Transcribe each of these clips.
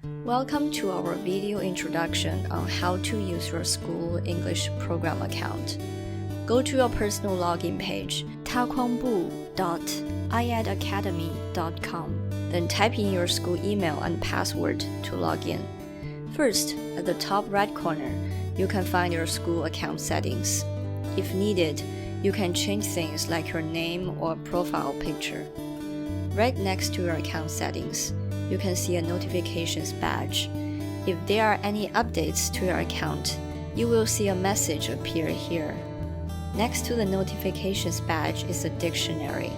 Welcome to our video introduction on how to use your school English program account. Go to your personal login page, taekwondo.iadacademy.com, then type in your school email and password to log in. First, at the top right corner, you can find your school account settings. If needed, you can change things like your name or profile picture. Right next to your account settings, you can see a notifications badge. If there are any updates to your account, you will see a message appear here. Next to the notifications badge is a dictionary.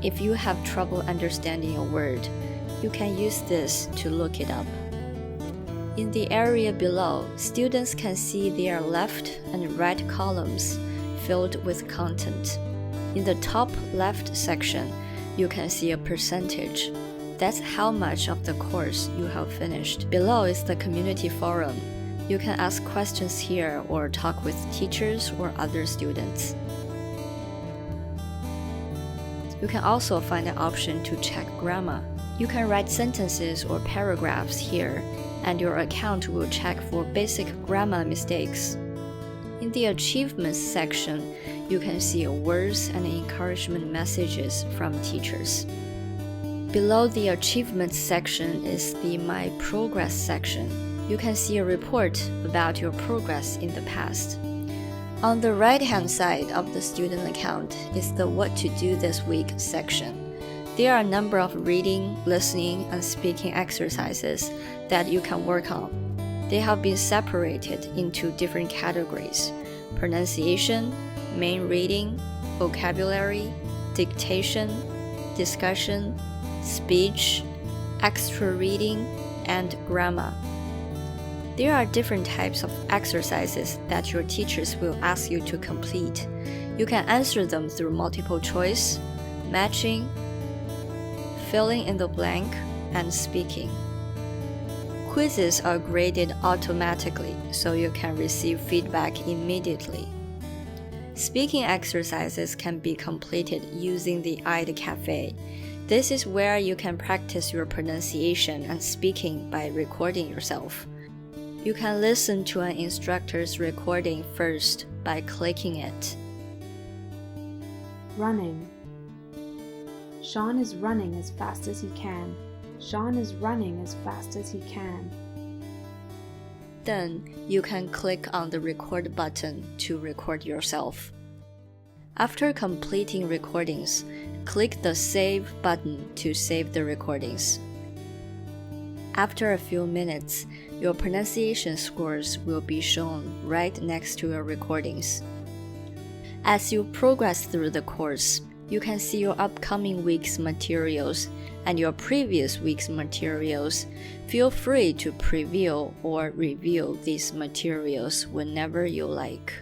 If you have trouble understanding a word, you can use this to look it up. In the area below, students can see their left and right columns filled with content. In the top left section, you can see a percentage. That's how much of the course you have finished. Below is the community forum. You can ask questions here or talk with teachers or other students. You can also find an option to check grammar. You can write sentences or paragraphs here, and your account will check for basic grammar mistakes. In the achievements section, you can see words and encouragement messages from teachers. Below the achievements section is the My Progress section. You can see a report about your progress in the past. On the right-hand side of the student account is the What to Do this week section. There are a number of reading, listening, and speaking exercises that you can work on. They have been separated into different categories: pronunciation, main reading, vocabulary, dictation, discussion, speech, extra reading, and grammar. There are different types of exercises that your teachers will ask you to complete. You can answer them through multiple choice, matching, filling in the blank, and speaking. Quizzes are graded automatically, so you can receive feedback immediately. Speaking exercises can be completed using the IDA Cafe. This is where you can practice your pronunciation and speaking by recording yourself. You can listen to an instructor's recording first by clicking it. Running. Sean is running as fast as he can. Sean is running as fast as he can. Then you can click on the record button to record yourself. After completing recordings, click the Save button to save the recordings. After a few minutes, your pronunciation scores will be shown right next to your recordings. As you progress through the course, you can see your upcoming week's materials and your previous week's materials. Feel free to preview or review these materials whenever you like.